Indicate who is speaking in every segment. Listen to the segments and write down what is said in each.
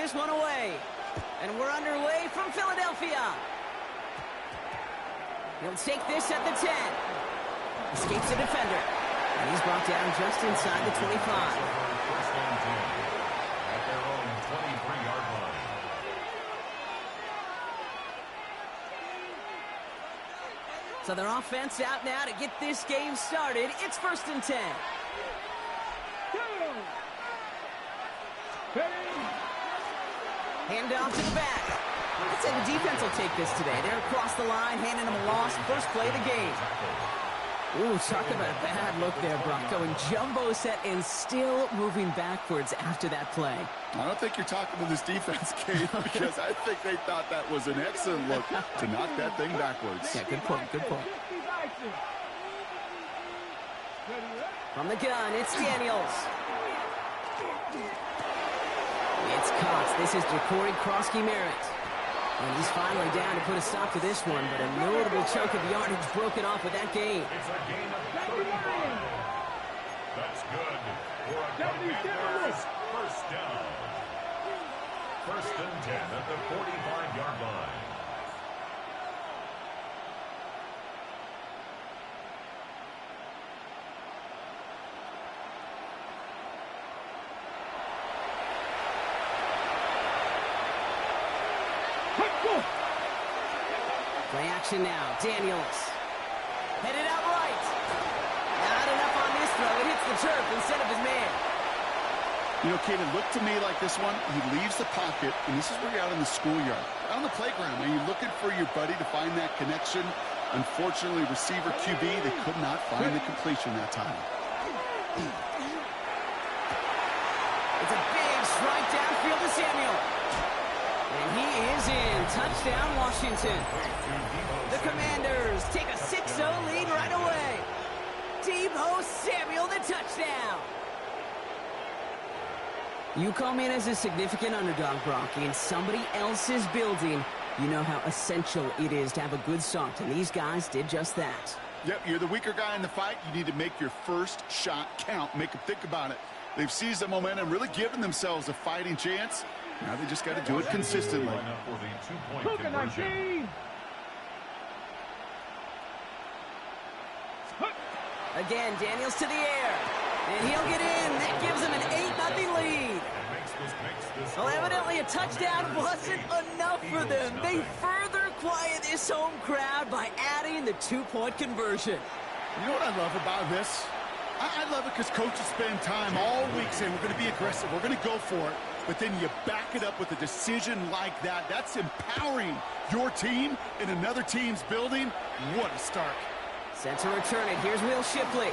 Speaker 1: this one away. And we're underway from Philadelphia. He'll take this at the 10. Escapes the defender. And he's brought down just inside the 25.
Speaker 2: First and 10 at their own 23-yard line.
Speaker 1: So their offense out now to get this game started. It's 1st and 10. Hand off to the back. I'd say the defense will take this today. They're across the line, handing them a loss. First play of the game. Ooh, talk about a bad look there, Brock. Going jumbo set and still moving backwards after that play.
Speaker 3: I don't think you're talking to this defense, Kate, because I think they thought that was an excellent look to knock that thing backwards.
Speaker 1: Yeah, good point, good point. From the gun, it's Daniels. It's Cox. This is Ja'Cory Krosky-Merritt. And he's finally down to put a stop to this one, but a notable chunk of yardage broken off with that gain.
Speaker 2: It's a gain of 35. That's good for a Commanders first down. 1st and 10 at the 45-yard line.
Speaker 1: Play action now. Daniels. Headed out right. Not enough on this throw. It hits the turf instead of his man.
Speaker 3: You know, Kate, it looked to me like this one, he leaves the pocket, and this is where you're out in the schoolyard. Out on the playground, and you're looking for your buddy to find that connection. Unfortunately, receiver QB, they could not find the completion that time.
Speaker 1: It's a big strike downfield to Samuel. And he is in. Touchdown, Washington. The Commanders take a 6-0 lead right away. Deebo Samuel, the touchdown. You come in as a significant underdog, Brock, in somebody else's building. You know how essential it is to have a good start, and these guys did just that.
Speaker 3: Yep, you're the weaker guy in the fight. You need to make your first shot count. Make them think about it. They've seized the momentum, really given themselves a fighting chance. Now they just got to do it consistently.
Speaker 1: Again, Daniels to the air. And he'll get in. That gives him an 8-0 lead. Well, evidently a touchdown wasn't enough for them. They further quiet this home crowd by adding the 2-point conversion.
Speaker 3: You know what I love about this? I love it because coaches spend time all week saying we're going to be aggressive, we're going to go for it. But then you back it up with a decision like that. That's empowering your team in another team's building. What a start.
Speaker 1: Set to return it. Here's Will Shipley.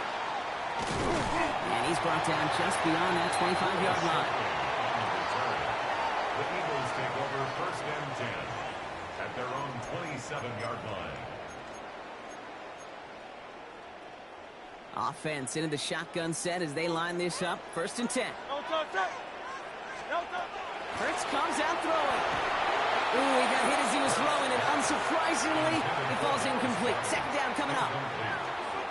Speaker 1: And he's brought down just beyond that 25-yard line.
Speaker 2: The Eagles take over 1st and 10 at their own 27-yard line.
Speaker 1: Offense into the shotgun set as they line this up. 1st and 10. Hurts comes out throwing. Ooh, he got hit as he was throwing, and unsurprisingly, it falls incomplete. 2nd down coming up.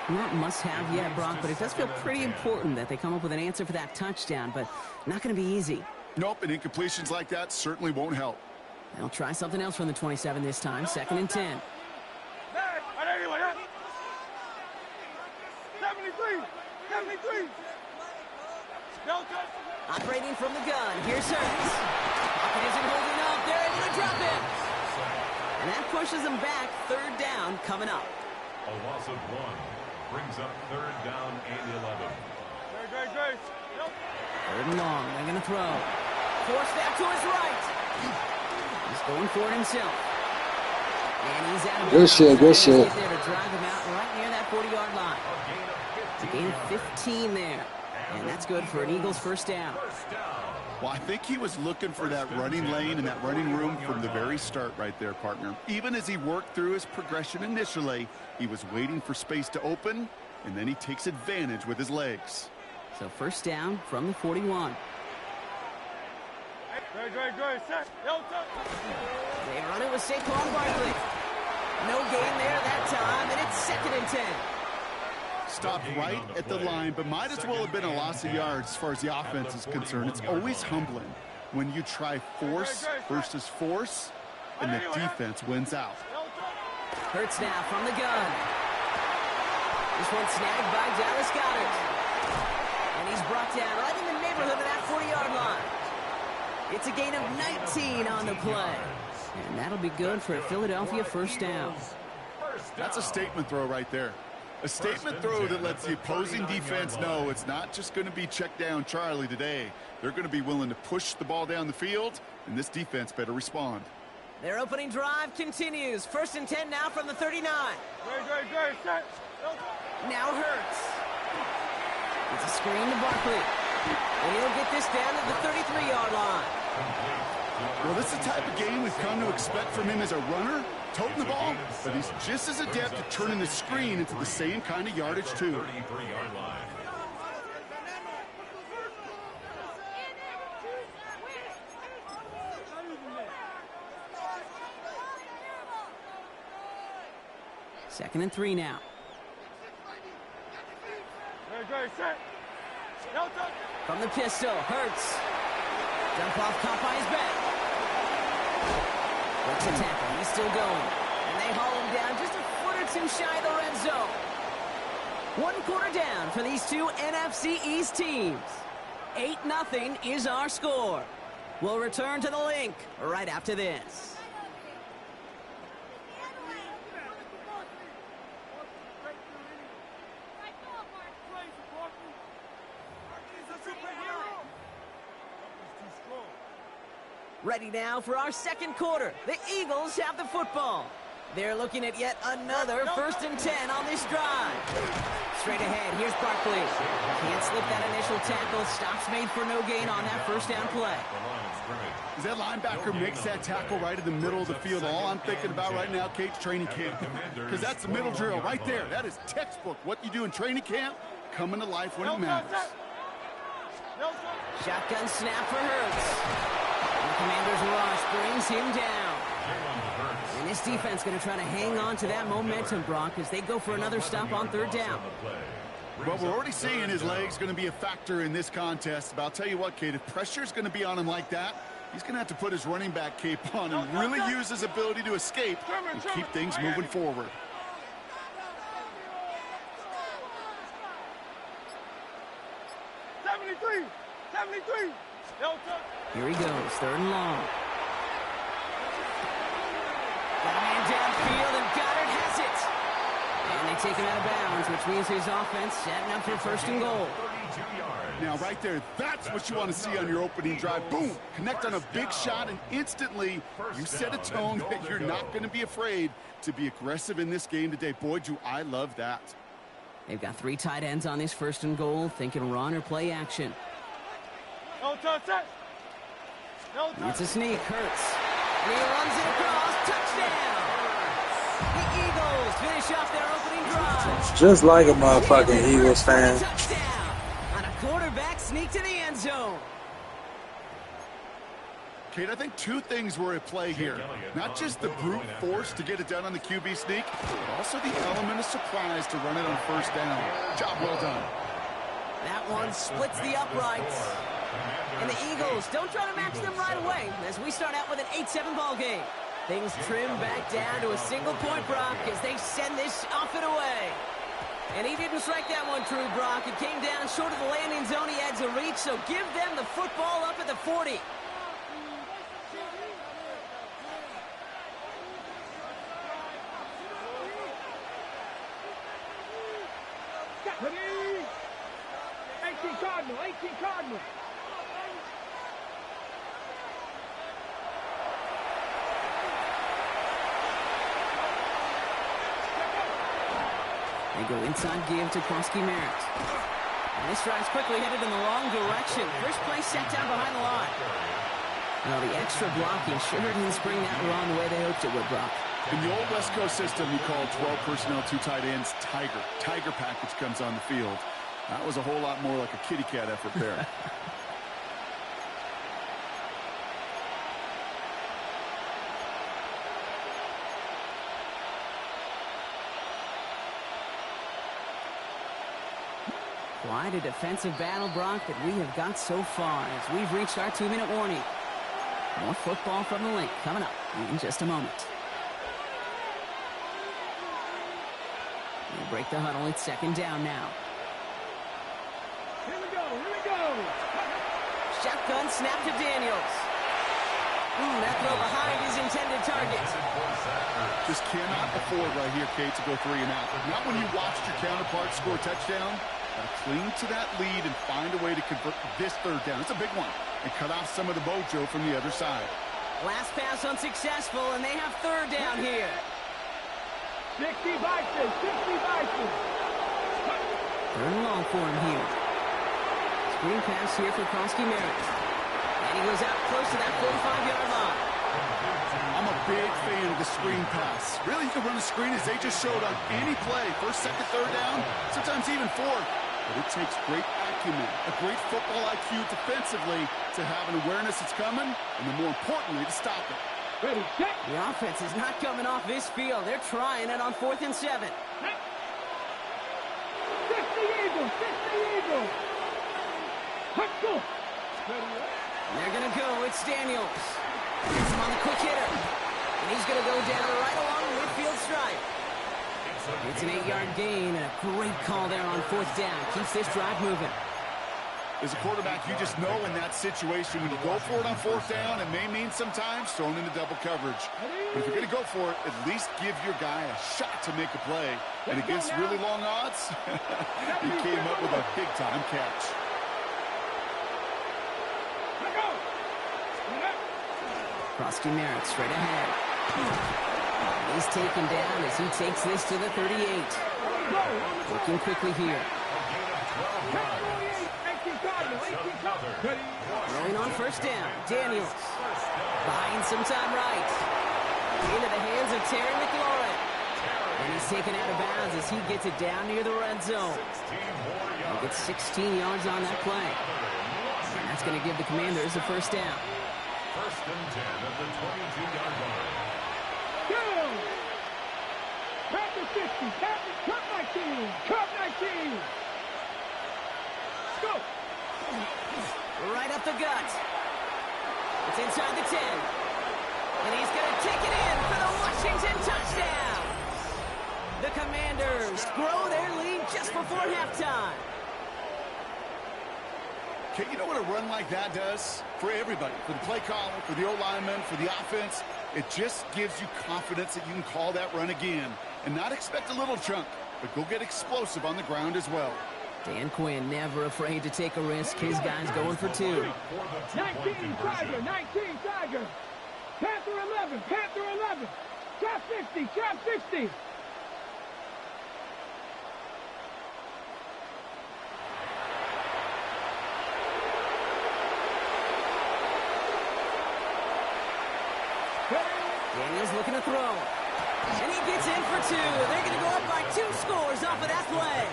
Speaker 1: Not must-have yet, Brock, but it does feel pretty important that they come up with an answer for that touchdown, but not going to be easy.
Speaker 3: Nope, and incompletions like that certainly won't help.
Speaker 1: They'll try something else from the 27 this time. 2nd and 10.
Speaker 4: 73.
Speaker 1: Operating from the gun. Here's Hurts. Pocket isn't holding up. They're able to drop it. And that pushes them back. 3rd down coming up.
Speaker 2: A loss of 1 brings up 3rd down and 11.
Speaker 1: 3rd and long. They're going to throw. Force that to his right. He's going for it himself. And he's out of bounds.
Speaker 4: Good shit.
Speaker 1: There to drive him out right near that 40-yard line. A gain of 15 there. And that's good for an Eagles 1st down.
Speaker 3: Well, I think he was looking for that running lane and that running room from the very start right there, partner. Even as he worked through his progression initially, he was waiting for space to open, and then he takes advantage with his legs.
Speaker 1: So 1st down from the 41. They run it with Saquon Barkley. No gain there that time, and it's 2nd and 10.
Speaker 3: Stopped right at the line, but might as well have been a loss of yards as far as the offense is concerned. It's always humbling when you try force versus force, and the defense wins out.
Speaker 1: Hurts now from the gun. This one snagged by Dallas Goedert. And he's brought down right in the neighborhood of that 40-yard line. It's a gain of 19 on the play. And that'll be good for a Philadelphia first down.
Speaker 3: That's a statement throw right there. A statement throw that lets the opposing defense know it's not just going to be check down Charlie today. They're going to be willing to push the ball down the field, and this defense better respond.
Speaker 1: Their opening drive continues. 1st and 10 now from the 39. Now Hurts. It's a screen to Barkley. And he'll get this down to the 33-yard line.
Speaker 3: Well, this is the type of game we've come to expect from him as a runner, toting the ball, but he's just as adept at turning the screen into the same kind of yardage, too.
Speaker 2: 33-yard line.
Speaker 1: Second and 3 now. From the pistol, Hurts. Jump off, caught by his back. Breaks the tackle, he's still going. And they haul him down just a foot or two shy of the red zone. 1 quarter down for these two NFC East teams. 8-0 is our score. We'll return to the link right after this. Ready now for our second quarter. The Eagles have the football. They're looking at yet another 1st and 10 on this drive. Straight ahead, here's Barkley. Can't slip that initial tackle. Stops made for no gain on that first down play.
Speaker 3: As that linebacker makes that tackle right in the middle of the field, all I'm thinking about right now, Kate's training camp. Because that's the middle drill right there. That is textbook. What you do in training camp, coming to life when it matters.
Speaker 1: Shotgun snap for Hurts. The Commander's rush brings him down. And this defense going to try to hang on to that momentum, Brock, as they go for another stop on 3rd down.
Speaker 3: Well, we're already seeing his legs going to be a factor in this contest. But I'll tell you what, Kate, if pressure's going to be on him like that, he's going to have to put his running back cape on and really use his ability to escape and keep things moving forward.
Speaker 1: Here he goes, 3rd and long. Got a man downfield, and Goddard has it. And they take him out of bounds, which means his offense setting up for 1st and goal.
Speaker 3: Now, right there, that's what you want to see on your opening drive. Boom! Connect on a big shot, and instantly you set a tone that you're not going to be afraid to be aggressive in this game today. Boy, do I love that.
Speaker 1: They've got 3 tight ends on this 1st and goal, thinking run or play action. It's a sneak, Hurts. And he runs it across, touchdown! The Eagles finish off their opening drive.
Speaker 5: Just like a motherfucking Eagles fan.
Speaker 1: Touchdown on a quarterback sneak to the end zone.
Speaker 3: Kate, I think 2 things were at play here. Not just the brute force to get it done on the QB sneak, but also the element of surprise to run it on 1st down. Job well done.
Speaker 1: That one splits the uprights. And the Eagles don't try to match them right away as we start out with an 8-7 ball game. Things trim back down to a single point, Brock, as they send this off and away. And he didn't strike that one true, Brock. It came down short of the landing zone. He had to reach, so give them the football up at the 40.
Speaker 4: Cardinal.
Speaker 1: They go inside give to Krosky Merritt. And this drive's quickly headed in the wrong direction. First play set down behind the line. Well, the extra blocking sure didn't spring that run the way they hoped it would, Brock.
Speaker 3: In the old West Coast system, we call 12 personnel, 2 tight ends, Tiger. Tiger package comes on the field. That was a whole lot more like a kitty cat effort there.
Speaker 1: Quite a defensive battle, Brock, that we have got so far as we've reached our 2-minute warning. More football from the link coming up in just a moment. They break the huddle. It's second down now.
Speaker 4: Here we go, here we go.
Speaker 1: Shotgun snap to Daniels. That throw behind his intended target.
Speaker 3: Just cannot afford right here, Kate, to go 3 and out. Not when you watched your counterpart score a touchdown. Got to cling to that lead and find a way to convert this third down. It's a big one. And cut off some of the mojo from the other side.
Speaker 1: Last pass unsuccessful, and they have third down here.
Speaker 4: 60 Bison, 60 Bison.
Speaker 1: Third and long for him here. Screen pass here for Krosky Merritt. And he goes out close to that 45-yard line.
Speaker 3: I'm a big fan of the screen pass. Really, you can run a screen as they just showed on any play. First, second, third down, sometimes even fourth. But it takes great acumen, a great football IQ defensively to have an awareness it's coming, and then more importantly, to stop it.
Speaker 4: Ready, check.
Speaker 1: The offense is not coming off this field. They're trying it on 4th and 7.
Speaker 4: 60 Eagles, 60 Eagles. Let's go.
Speaker 1: They're going to go. It's Daniels. Gets him on the quick hitter. And he's going to go down right along the midfield stripe. It's an 8-yard gain and a great call there on 4th down. Keeps this drive moving.
Speaker 3: As a quarterback, you just know in that situation when you go for it on 4th down, it may mean sometimes thrown into double coverage. But if you're going to go for it, at least give your guy a shot to make a play. And against really long odds, he came up with a big-time catch.
Speaker 1: Krosky Merritt straight ahead. He's taken down as he takes this to the 38. Working quickly here. Rolling on first down. Daniels. Buying some time right. Into the hands of Terry McLaurin. And he's taken out of bounds as he gets it down near the red zone. He gets 16 yards on that play. And that's going to give the Commanders a first down.
Speaker 2: First and 10 at the 22-yard line.
Speaker 4: Down. Back to 60. Cut 19. Cut 19. Go.
Speaker 1: Right up the gut. It's inside the 10. And he's going to take it in for the Washington touchdown. The Commanders grow their lead just before halftime.
Speaker 3: Okay, you know what a run like that does? For everybody, for the play caller, for the O-lineman, for the offense, it just gives you confidence that you can call that run again and not expect a little chunk, but go get explosive on the ground as well.
Speaker 1: Dan Quinn never afraid to take a risk. His guy's going for 2.
Speaker 4: 19 Tiger, 19 Tiger. Panther 11, Panther 11. Trap 60, trap 60.
Speaker 1: Daniels looking to throw. And he gets in for 2. They're going to go up by 2 scores off of that play.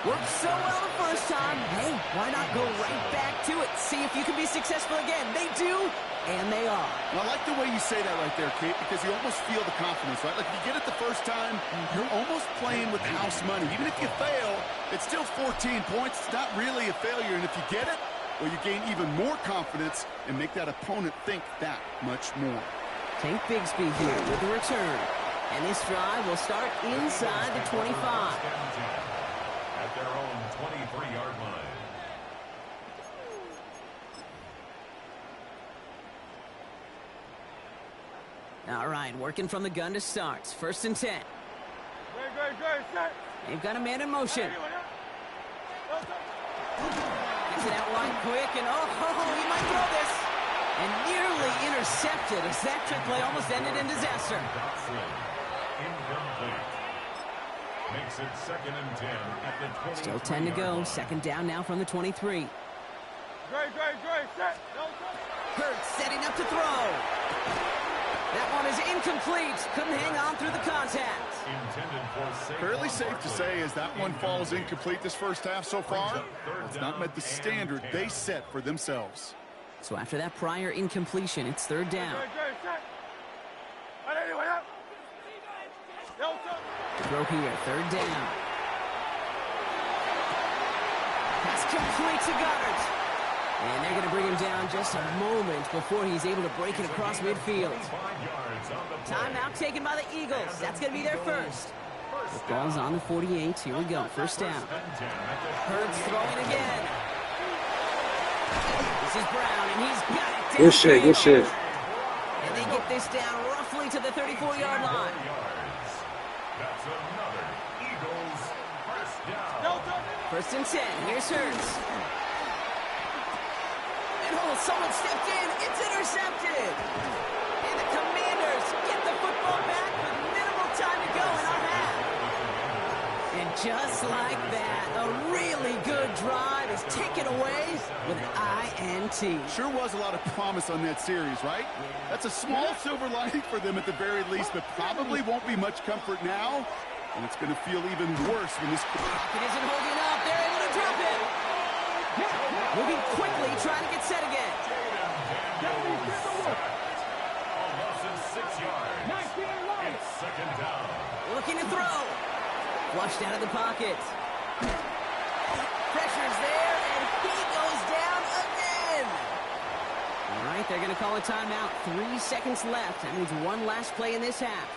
Speaker 1: Worked so well the first time. Hey, why not go right back to it? See if you can be successful again. They do, and they are.
Speaker 3: Well, I like the way you say that right there, Kate, because you almost feel the confidence, right? Like if you get it the first time, you're almost playing with house money. Even if you fail, it's still 14 points. It's not really a failure. And if you get it, well, you gain even more confidence and make that opponent think that much more.
Speaker 1: Tank Bigsby here with the return. And this drive will start inside the 25.
Speaker 2: At their own 23-yard line.
Speaker 1: All right, working from the gun to start. First and 10. They've got a man in motion. Gets it out wide quick, and he might throw this. And nearly intercepted as that trick play almost ended in disaster.
Speaker 2: Incomplete. Makes it second and 10 at the 23.
Speaker 1: Still 10 to go. Second down now from the 23. Hurts setting up to throw. That one is incomplete. Couldn't hang on through the contact.
Speaker 3: Fairly safe to say as that one falls incomplete this first half so far, it's not met the standard they set for themselves.
Speaker 1: So after that prior incompletion, it's third down. Throw here, third down. Pass complete to Goddard. And they're going to bring him down just a moment before he's able to break it across midfield. Timeout taken by the Eagles. That's going to be their first. The ball's on the 48. Here we go. First down. Hurts throwing again. This is Brown, and he's got it down.
Speaker 5: Good shit, good shit.
Speaker 1: And they get this down roughly to the 34-yard line.
Speaker 2: That's another Eagles first down.
Speaker 1: First and 10. Here's Hurts. And someone stepped in. It's intercepted. And the Commanders get the football back with minimal time to go in our half. And just like that, a really good drive is taken away with an INT.
Speaker 3: Sure was a lot of promise on that series, right? That's a small silver lining for them at the very least, but probably won't be much comfort now. And it's going to feel even worse when this...
Speaker 1: It isn't holding up. They're able to drop it. Moving quickly, trying to get set again.
Speaker 2: Almost 6 yards. It's second down.
Speaker 1: Looking to throw. Flushed out of the pocket. Pressure's there, and he goes down again. All right, they're going to call a timeout. 3 seconds left. That means one last play in this half.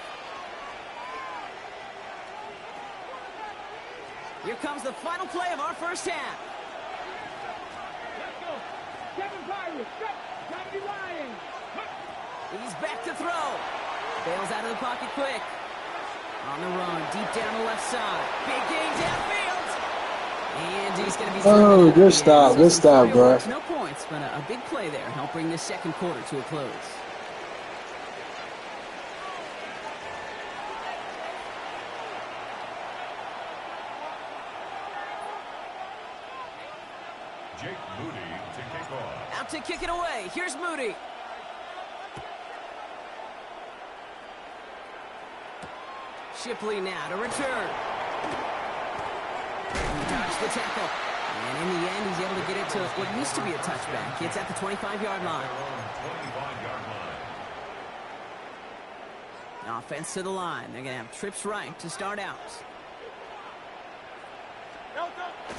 Speaker 1: Here comes the final play of our first half.
Speaker 4: Let's go. Kevin Pirates. Johnny Ryan.
Speaker 1: He's back to throw. Bails out of the pocket quick. On the run, deep down the left side. Big game downfield. And he's going to be...
Speaker 5: Oh, good stop, bro.
Speaker 1: No points, but a big play there. Help bring this second quarter to a close.
Speaker 2: Jake Moody to kick off.
Speaker 1: Out to kick it away. Here's Moody. Shipley now to return. He dodged the tackle. And in the end, he's able to get it to what used to be a touchback. It's at the 25-yard line.
Speaker 2: 25-yard line.
Speaker 1: Offense to the line. They're going to have trips right to start out.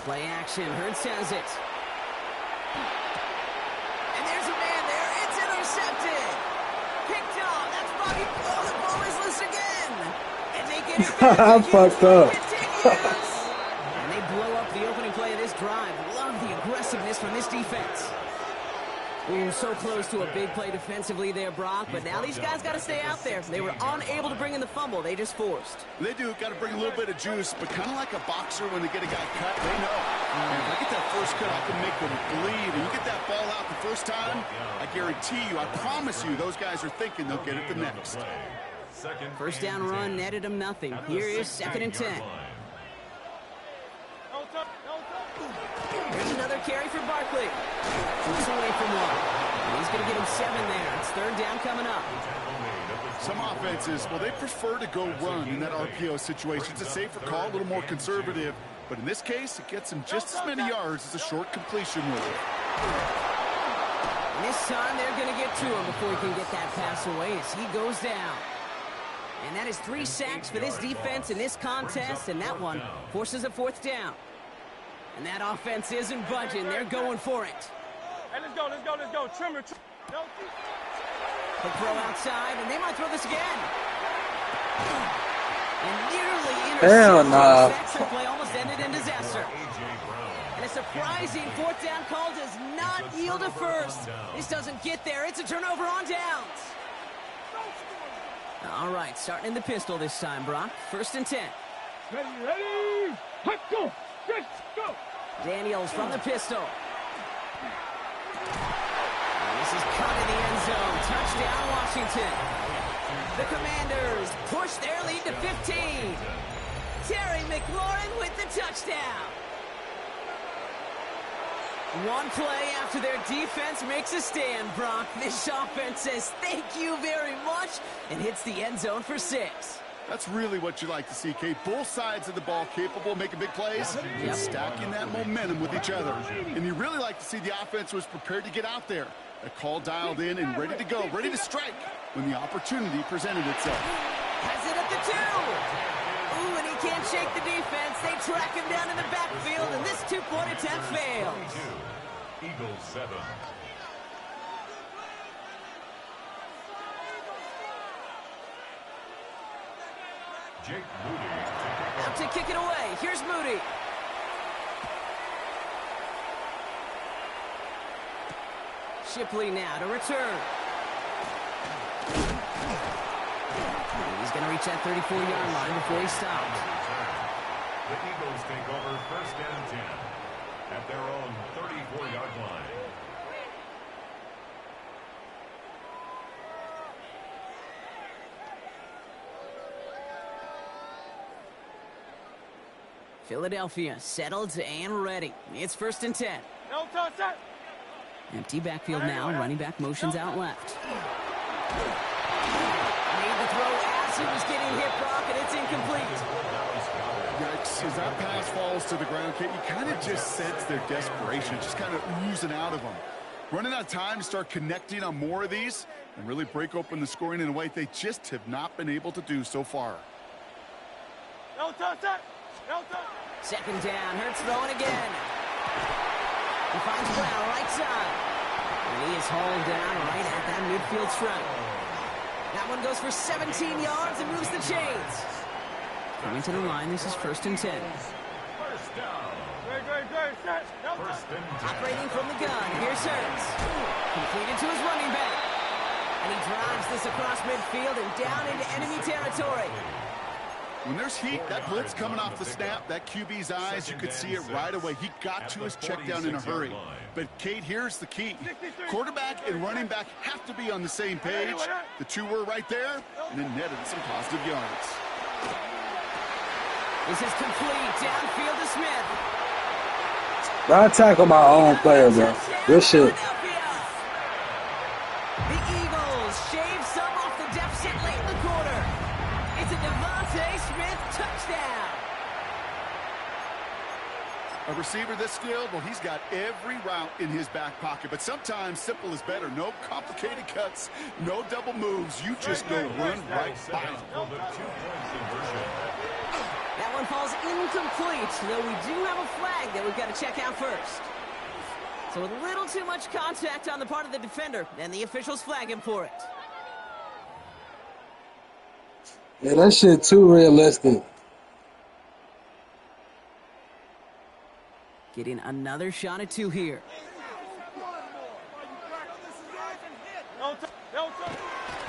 Speaker 1: Play action. Hurts has it. And there's a man there. It's intercepted. Picked off. That's Bobby. Oh, the ball is loose again. And they get it back.
Speaker 5: I'm fucked up.
Speaker 1: And they blow up the opening play of this drive. Love the aggressiveness from this defense. Ooh, so close to a big play defensively there, Brock. But now these guys got to stay out there. They were unable to bring in the fumble. They just forced.
Speaker 3: They do. Got to bring a little bit of juice, but kind of like a boxer when they get a guy cut, they know. If I get that first cut, I can make them bleed. And you get that ball out the first time, I guarantee you, I promise you, those guys are thinking they'll get it the next.
Speaker 1: First down run netted them nothing. Here is second and 10. Here's another carry for Barkley. He's away from one. And he's going to get him 7 there. It's third down coming up.
Speaker 3: Some offenses, well, they prefer to go run in that RPO situation. It's a safer call, a little more conservative. But in this case, it gets him just as many yards as a short completion would.
Speaker 1: And this time, they're going to get to him before he can get that pass away as he goes down. And that is 3 sacks for this defense in this contest, and that one forces a fourth down. And that offense isn't budging. They're going for it.
Speaker 4: Hey, let's go. Trimmer.
Speaker 1: The throw outside, and they might throw this again. And nearly intercepted.
Speaker 5: Hell nah.
Speaker 1: The extra play almost ended in disaster. And a surprising fourth down call does not yield a first. This doesn't get there. It's a turnover on downs. All right, starting in the pistol this time, Brock. First and 10.
Speaker 4: Ready. Let's go. Let's go.
Speaker 1: Daniels from the pistol. And this is caught in the end zone. Touchdown, Washington. The Commanders push their lead to 15. Terry McLaurin with the touchdown. One play after their defense makes a stand, Brock. This offense says thank you very much and hits the end zone for 6.
Speaker 3: That's really what you like to see, Kate. Both sides of the ball capable of making big plays and stacking that momentum with each other. And you really like to see the offense was prepared to get out there. A call dialed in and ready to go, ready to strike when the opportunity presented itself.
Speaker 1: Has it at the 2. Ooh, and he can't shake the defense. They track him down in the backfield, and this 2-point attempt fails.
Speaker 2: Eagles 7. Jake Moody
Speaker 1: Out to kick it away. Here's Moody. Shipley now to return. He's going to reach that 34-yard line before he stopped.
Speaker 2: The Eagles take over 1st and 10 at their own 34-yard line.
Speaker 1: Philadelphia settled and ready. It's 1st and 10.
Speaker 4: No touch that.
Speaker 1: Empty backfield now. Running back motions out left. Made the throw as he was getting hit, Brock, and it's incomplete.
Speaker 3: Yikes, as that pass falls to the ground, Kate, you kind of just sense their desperation, just kind of oozing out of them. Running out of time to start connecting on more of these and really break open the scoring in a way they just have not been able to do so far.
Speaker 4: No touch that. No touch.
Speaker 1: 2nd down. Hurts throwing again. He finds Brown right side. And he is hauled down right at that midfield stripe. That one goes for 17 yards and moves the chains. Coming to the line, this is 1st and 10.
Speaker 2: First down.
Speaker 4: Great. Set. No touch.
Speaker 2: First and 10.
Speaker 1: Operating from the gun, here's Hurts. Completed to his running back. And he drives this across midfield and down into enemy territory.
Speaker 3: When there's heat, that blitz coming off the snap, that QB's eyes, you could see it right away. He got to his check down in a hurry. But, Kate, here's the key. Quarterback and running back have to be on the same page. The two were right there, and then netted some positive yards.
Speaker 1: This is complete. Downfield to Smith.
Speaker 5: I tackle my own player, bro. Good shit.
Speaker 1: The Eagles shave some off the deficit late in the quarter. It's a Devontae Smith touchdown.
Speaker 3: A receiver this skilled, well, he's got every route in his back pocket. But sometimes simple is better. No complicated cuts, no double moves. You just go run right by him.
Speaker 1: That one falls incomplete, though we do have a flag that we've got to check out first. So a little too much contact on the part of the defender, and the officials flag him for it.
Speaker 5: Yeah, that shit too realistic.
Speaker 1: Getting another shot at 2 here.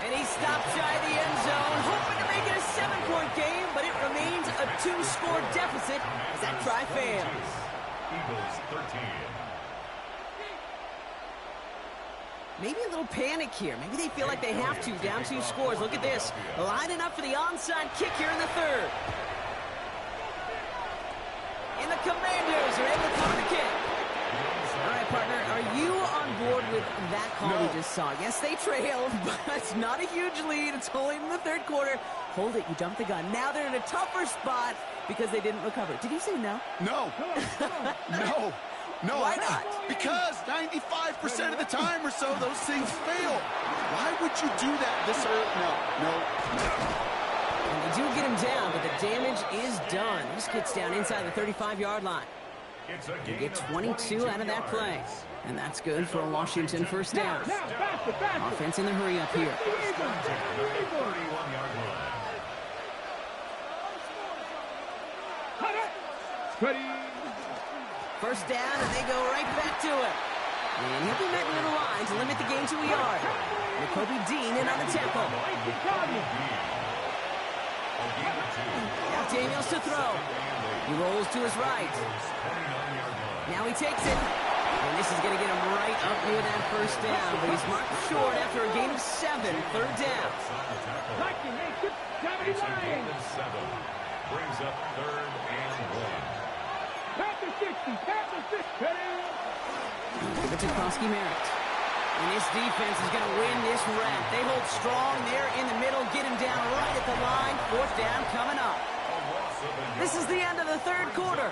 Speaker 1: And he stopped shy of the end zone, hoping to make it a 7-point game, but it remains a 2-score deficit as that try fails.
Speaker 2: Eagles 13.
Speaker 1: Maybe a little panic here. Maybe they feel like they have to, down 2 scores. Look at this. Lining up for the onside kick here in the 3rd. And the Commanders are able to cover the kick. All right, partner, are you on board with that call we just saw? Yes, they trailed, but it's not a huge lead. It's only in the 3rd quarter. Hold it, you jumped the gun. Now they're in a tougher spot because they didn't recover. Did you say no?
Speaker 3: No. No.
Speaker 1: Why not?
Speaker 3: Because 95% of the time or so, those things fail. Why would you do that this early? No.
Speaker 1: And they do get him down, but the damage is done. This gets down inside the 35-yard line. They get 22 out of that play. And that's good for a Washington 1st down. Offense in the hurry up here. First down, and they go right back to it. And he'll be met near the line to limit the gain to a yard. Kobe Dean in on the tackle. Now Daniels to throw. He rolls to his right. Now he takes it. And this is going to get him right up near that 1st down. But he's marked short after a gain of 7. 3rd down.
Speaker 2: It's a gain of 7. Brings up 3rd and 1.
Speaker 1: Give it to Krosky-Merritt. And this defense is going to win this rep. They hold strong there in the middle, get him down right at the line. 4th down coming up. This is the end of the 3rd quarter.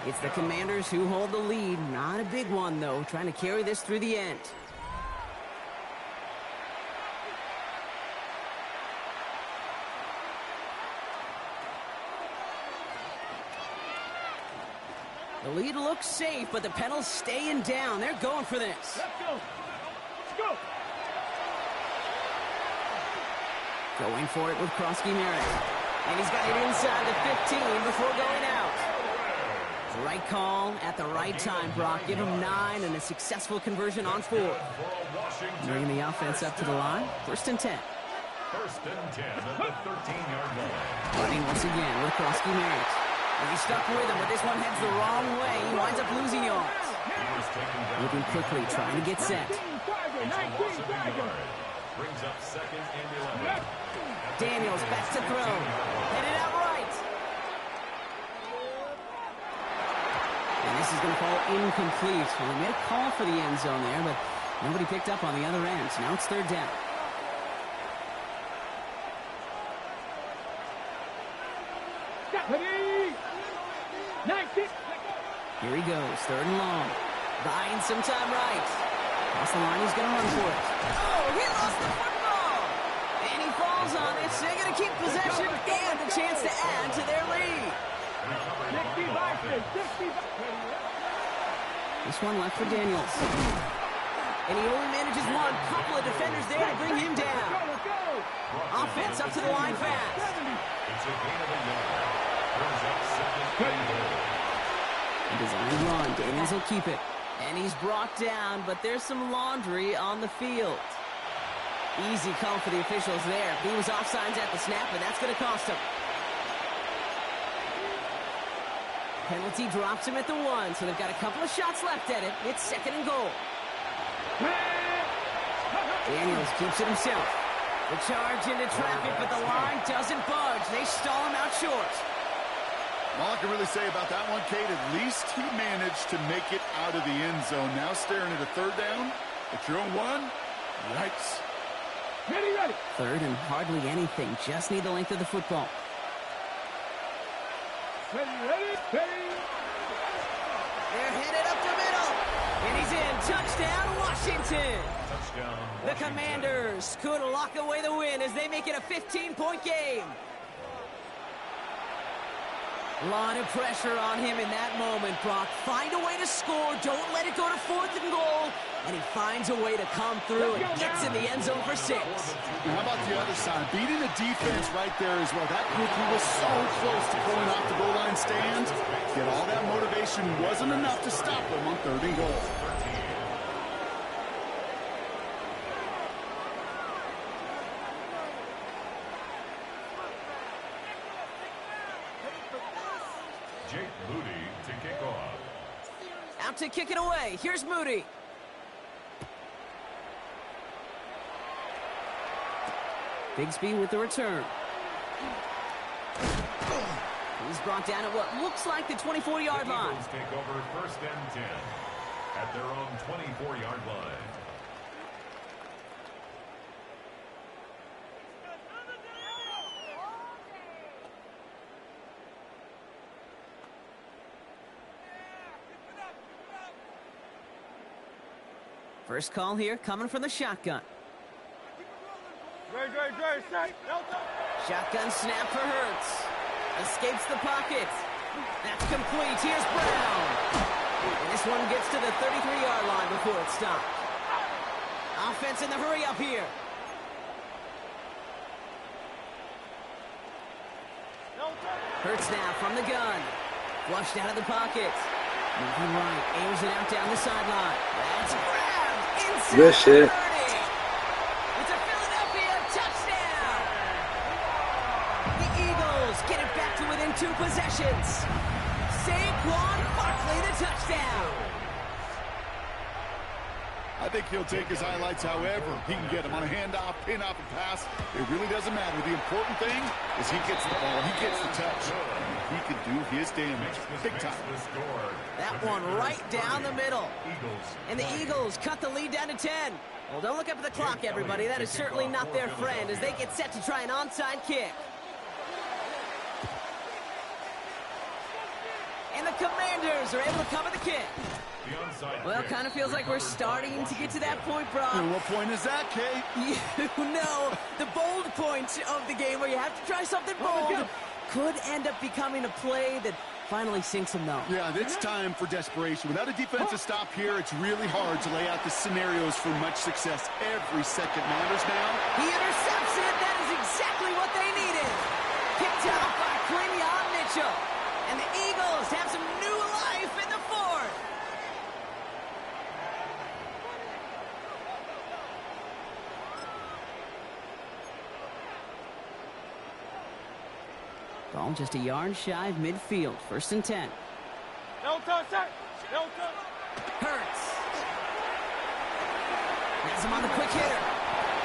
Speaker 1: It's the Commanders who hold the lead. Not a big one, though, trying to carry this through the end. The lead looks safe, but the Penals staying down. They're going for this.
Speaker 4: Let's go. Let's go.
Speaker 1: Going for it with Krosky Merritt. And he's got it inside the 15 before going out. The right call at the right time, Brock. Give him 9 and a successful conversion on 4. Bringing the offense up to the line. 1st and 10.
Speaker 2: 1st and 10 at the 13-yard line.
Speaker 1: Running once again with Krosky Merritt. And he's stuck with him, but this one heads the wrong way. He winds up losing yards. Moving quickly, trying to get set.
Speaker 2: Brings up 2nd and 11.
Speaker 1: Daniels back to throw. Headed out right. And this is going to fall incomplete. Well, they made a call for the end zone there, but nobody picked up on the other end. So now it's 3rd down. Here he goes, 3rd and long. Buying some time right. Across the line, he's going to run for it. Oh, he lost the football! And he falls on it, so they're going to keep possession and a chance to add to their lead. This one left for Daniels. And he only manages one. Couple of defenders there to bring him down. Offense up to the line fast.
Speaker 2: It's a gain of a yard. Brings up 2nd and goal.
Speaker 1: Design run. Daniels will keep it. And he's brought down, but there's some laundry on the field. Easy call for the officials there. He was offsides at the snap, and that's going to cost him. Penalty drops him at the 1, so they've got a couple of shots left at it. It's 2nd and goal. Daniels keeps it himself. The charge into traffic, but the line doesn't budge. They stall him out short.
Speaker 3: All I can really say about that one, Kate, at least he managed to make it out of the end zone. Now staring at a 3rd down. At your own 1, yikes.
Speaker 4: Ready.
Speaker 1: 3rd and hardly anything. Just need the length of the football.
Speaker 4: Ready.
Speaker 1: They're headed up the middle. And he's in. Touchdown, Washington.
Speaker 2: Touchdown,
Speaker 1: The Commanders could lock away the win as they make it a 15-point game. A lot of pressure on him in that moment, Brock. Find a way to score. Don't let it go to 4th and goal. And he finds a way to come through and gets in the end zone for 6.
Speaker 3: And how about the other side? Beating the defense right there as well. That group who was so close to going off the goal line stand. Yet all that motivation wasn't enough to stop them on 3rd and goal.
Speaker 1: Out to kick it away. Here's Moody. Bigsby with the return. He's brought down at what looks like the 24-yard line.
Speaker 2: Eagles take over 1st and 10 at their own 24-yard line.
Speaker 1: First call here coming from the shotgun. Shotgun snap for Hurts. Escapes the pocket. That's complete. Here's Brown. And this one gets to the 33-yard line before it's stopped. Offense in the hurry up here. Hurts now from the gun. Flushed out of the pocket. Moving right. Aims it out down the sideline. That's grabbed. Inside.
Speaker 5: Good shit.
Speaker 1: 30. It's a Philadelphia touchdown. The Eagles get it back to within 2 possessions. Saquon Barkley the touchdown.
Speaker 3: I think he'll take his highlights however he can get them on a handoff, pin off, and pass. It really doesn't matter. The important thing is he gets the ball, he gets the touch. He can do his damage. Big time.
Speaker 1: That one right down the middle. And the Eagles cut the lead down to 10. Well, don't look up at the clock, everybody. That is certainly not their friend as they get set to try an onside kick. And the Commanders are able to cover the kick. Well, kind of feels like we're starting to get to that point, Brock.
Speaker 3: And what point is that, Kate?
Speaker 1: You know, the bold point of the game where you have to try something bold could end up becoming a play that Finally sinks him, though.
Speaker 3: Yeah, it's time for desperation. Without a defensive stop here, it's really hard to lay out the scenarios for much success. Every second matters now.
Speaker 1: He intercepts it. That is exactly what they needed. Picked out by Quinion Mitchell. And the Eagles have some new life in the fourth. Ball just a yard shy of midfield. 1st and 10. Hurts. Has him on the quick hitter.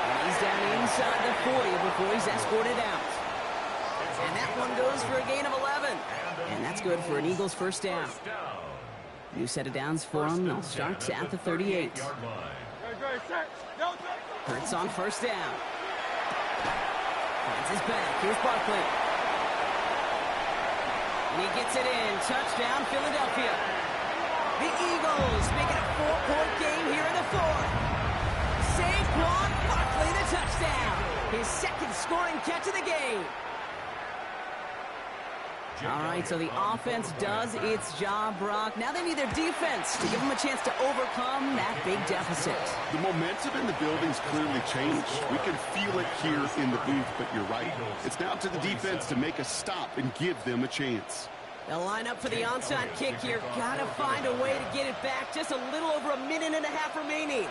Speaker 1: And he's down inside the 40 before he's escorted out. And that one goes for a gain of 11. And that's good for an Eagles 1st down. New set of downs for him. They'll start at the 38. Hurts on 1st down. Finds his back. Here's Barkley. And he gets it in. Touchdown, Philadelphia. The Eagles making a 4-point game here in the 4th. Saquon Barkley, the touchdown. His 2nd scoring catch of the game. All right, so the offense does its job, Brock. Now they need their defense to give them a chance to overcome that big deficit.
Speaker 3: The momentum in the building's clearly changed. We can feel it here in the booth, but you're right. It's now to the defense to make a stop and give them a chance.
Speaker 1: They'll line up for the onside kick here. Got to find a way to get it back. Just a little over a minute and a half remaining.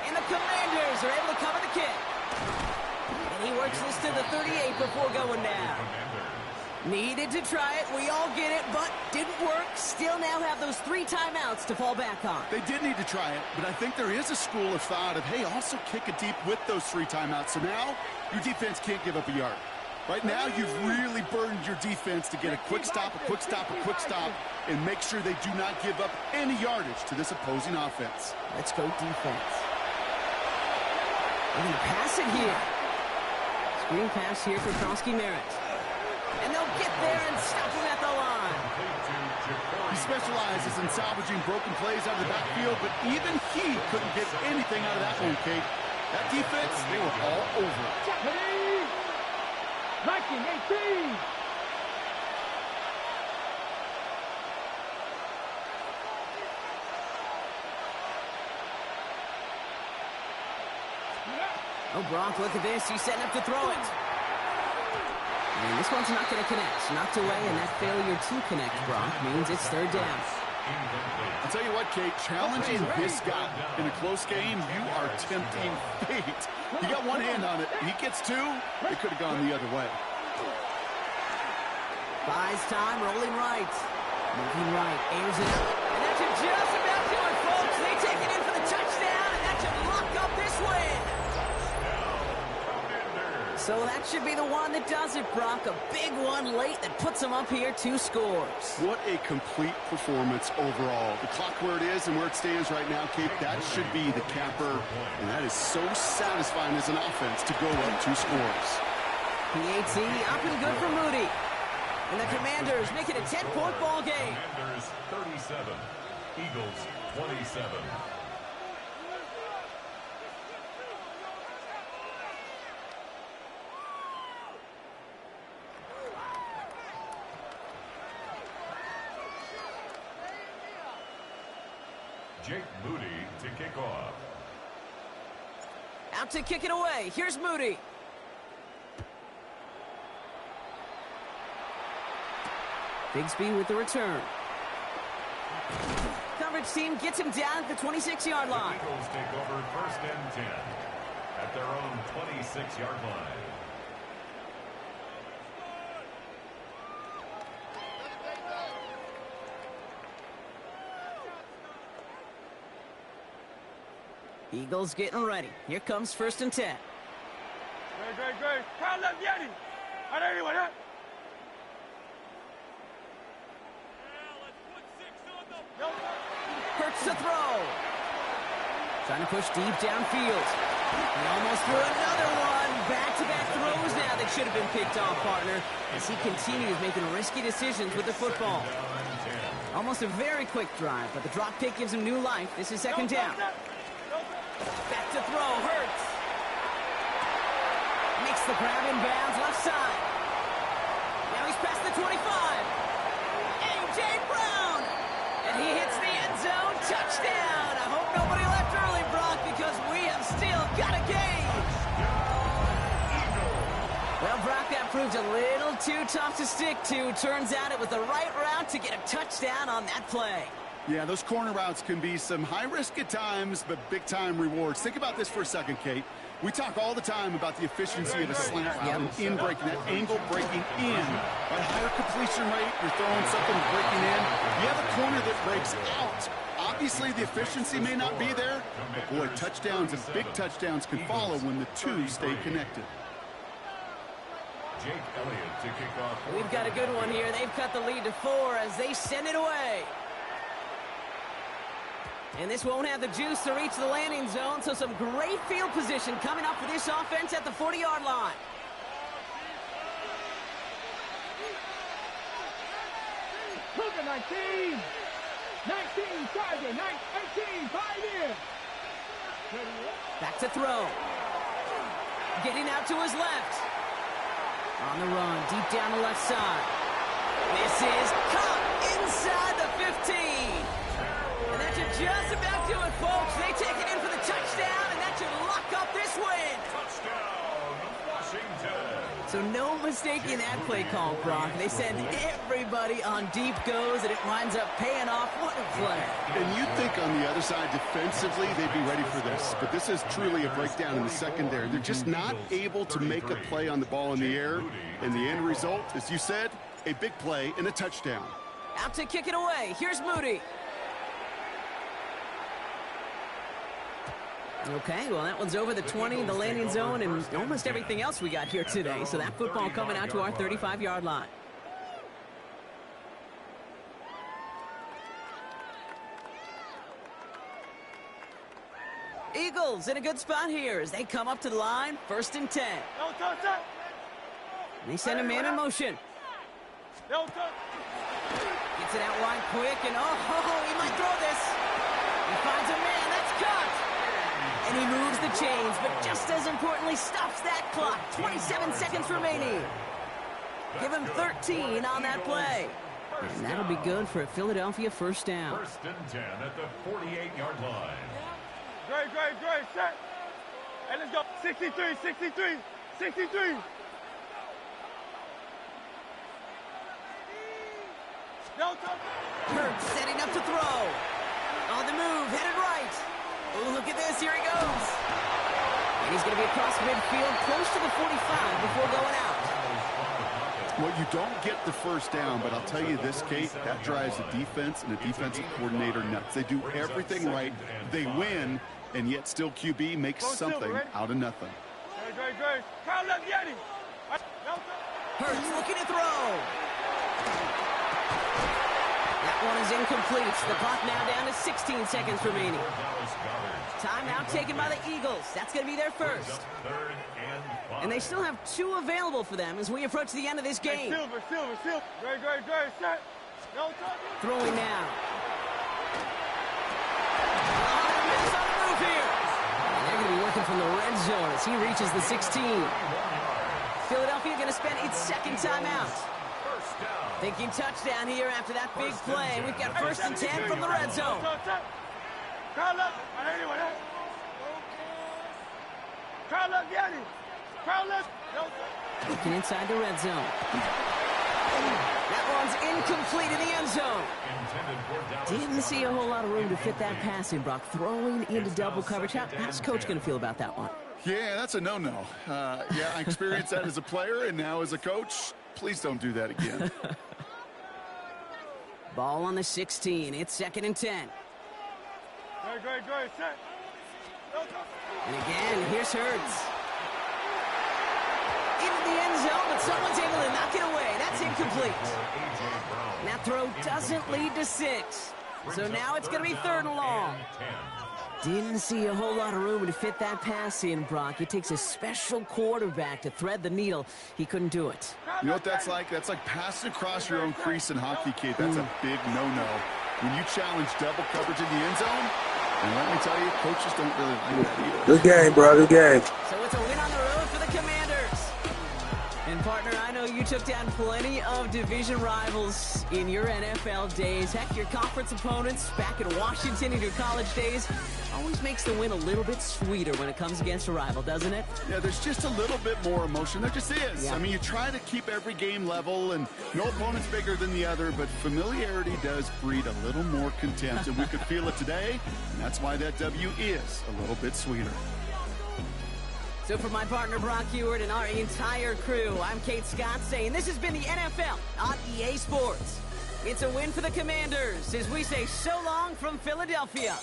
Speaker 1: And the Commanders are able to cover the kick. And he works this to the 38 before going down. Needed to try it. We all get it, but didn't work. Still now have those 3 timeouts to fall back on.
Speaker 3: They did need to try it, but I think there is a school of thought of, hey, also kick it deep with those 3 timeouts. So now your defense can't give up a yard. Right now, you've really burdened your defense to get a quick stop, a quick stop, a quick stop, and make sure they do not give up any yardage to this opposing offense.
Speaker 1: Let's go defense. They're going to pass it here. Screen pass here for Krosky Merritt. And they'll get there and stop him at the line.
Speaker 3: He specializes in salvaging broken plays out of the backfield, but even he couldn't get anything out of that one, Kate. That defense, they were all over it.
Speaker 4: 1918.
Speaker 1: Oh, Brock, look at this. He's setting up to throw it. And this one's not going to connect. Knocked away, and that failure to connect, Brock, means it's 3rd down.
Speaker 3: I'll tell you what, Kate, challenging this guy in a close game, you are tempting fate. You got one hand on it. He gets 2. It could have gone the other way.
Speaker 1: Buys time, rolling right. Moving right, airs it out. And that should just about do it, folks. They take it in for the touchdown, and that should lock up this win. So that should be the one that does it, Brock. A big one late that puts them up here 2 scores.
Speaker 3: What a complete performance overall. The clock where it is and where it stands right now, Kate, that should be the capper. And that is so satisfying as an offense to go up 2 scores.
Speaker 1: PAT up and good for Moody. And the Commanders make it a 10-point ball game.
Speaker 2: Commanders 37, Eagles 27. Jake Moody to kick off.
Speaker 1: Out to kick it away. Here's Moody. Bigsby with the return. Coverage team gets him down at the 26-yard line.
Speaker 2: The Eagles take over 1st and 10 at their own 26-yard line.
Speaker 1: Eagles getting ready. Here comes 1st and 10.
Speaker 4: Great. Kyle left Yeti. Are there anyone up?
Speaker 1: Hurts to throw. Trying to push deep downfield. He almost threw another one. Back-to-back throws now that should have been picked off, partner, as he continues making risky decisions with the football. Almost a very quick drive, but the drop kick gives him new life. This is 2nd down. Back to throw. Hurts. Makes the grab in bounds left side. Now he's passing 25. A.J. Brown. And he hits the end zone. Touchdown. I hope nobody left early, Brock, because we have still got a game. Well, Brock, that proved a little too tough to stick to. Turns out it was the right route to get a touchdown on that play.
Speaker 3: Yeah, those corner routes can be some high risk at times, but big-time rewards. Think about this for a second, Kate. We talk all the time about the efficiency of a slant route and in breaking, that angle breaking in. By higher completion rate, you're throwing something breaking in. You have a corner that breaks out. Obviously, the efficiency may not be there, but boy, touchdowns and big touchdowns can follow when the two stay connected.
Speaker 2: Jake Elliott to kick off.
Speaker 1: We've got a good one here. They've cut the lead to 4 as they send it away. And this won't have the juice to reach the landing zone, so some great field position coming up for this offense at the 40-yard line.
Speaker 4: Cougar 19. 19, Tiger. 18, Pioneer.
Speaker 1: Back to throw. Getting out to his left. On the run, deep down the left side. This is caught inside the 15. And that should just about do it, folks. They take it in for the touchdown, and that should lock up this win.
Speaker 2: Touchdown, Washington.
Speaker 1: So no mistaking that play call, Brock. They send everybody on deep goes, and it winds up paying off. What a play.
Speaker 3: And you'd think on the other side, defensively, they'd be ready for this. But this is truly a breakdown in the secondary. They're just not able to make a play on the ball in the air. And the end result, as you said, a big play and a touchdown.
Speaker 1: Out to kick it away. Here's Moody. Okay, well, that one's over the 20, the landing zone, and almost everything else we got here today. So that football coming out to our 35-yard line. Eagles in a good spot here as they come up to the line, 1st and 10. They send a man in motion. Gets it out wide quick, and oh, he might throw this. He finds a man, that's caught. And he moves the chains, but just as importantly, stops that clock. 27 seconds remaining. Give him 13 on that play. And that'll be good for a Philadelphia 1st down.
Speaker 2: 1st and 10 at the 48-yard line.
Speaker 4: Great, set. And let's go. 63.
Speaker 1: Hurts setting up to throw. On the move, headed right. Oh, look at this, here he goes. And he's going to be across midfield, close to the 45 before going out.
Speaker 3: Well, you don't get the 1st down, but I'll tell you this, Kate, that drives the defense and the defensive coordinator nuts. They do everything right. They win, and yet still QB makes something out of nothing.
Speaker 4: Great.
Speaker 1: Hurts looking to throw. That one is incomplete. The clock now down to 16 seconds remaining. Timeout taken by the Eagles. That's going to be their first. And they still have 2 available for them as we approach the end of this game.
Speaker 4: Silver. Great, set.
Speaker 1: Throwing now. Miss on the move here. And they're going to be working from the red zone as he reaches the 16. Philadelphia going to spend its 2nd timeout. Thinking touchdown here after that big play. We've got 1st and 10 from the red zone. Looking inside the red zone. That one's incomplete in the end zone. Didn't see a whole lot of room to fit that pass in, Brock. Throwing into double coverage. How's Coach going to feel about that one?
Speaker 3: Yeah, that's a no-no. Yeah, I experienced that as a player, and now as a coach, please don't do that again.
Speaker 1: Ball on the 16. It's 2nd and 10.
Speaker 4: Great, set.
Speaker 1: And again, here's Hurts. Into the end zone, but someone's able to knock it away. That's incomplete. And that throw doesn't lead to 6. So now it's going to be 3rd and long. Didn't see a whole lot of room to fit that pass in, Brock. It takes a special quarterback to thread the needle. He couldn't do it.
Speaker 3: You know what that's like? That's like passing across your own crease in hockey, Kate. That's a big no-no. When you challenge double coverage in the end zone, and let me tell you, coaches don't really like that either.
Speaker 5: Good game, bro. Good game.
Speaker 1: So it's a win on the road for the Commanders. And, partner, I know you took down plenty of division rivals in your NFL days. Heck, your conference opponents back in Washington in your college days. Always makes the win a little bit sweeter when it comes against a rival, doesn't it?
Speaker 3: Yeah, there's just a little bit more emotion. There just is.
Speaker 1: Yeah.
Speaker 3: I mean, you try to keep every game level, and no opponent's bigger than the other, but familiarity does breed a little more contempt, and we could feel it today, and that's why that W is a little bit sweeter.
Speaker 1: So for my partner Brock Ewart and our entire crew, I'm Kate Scott saying this has been the NFL on EA Sports. It's a win for the Commanders as we say so long from Philadelphia.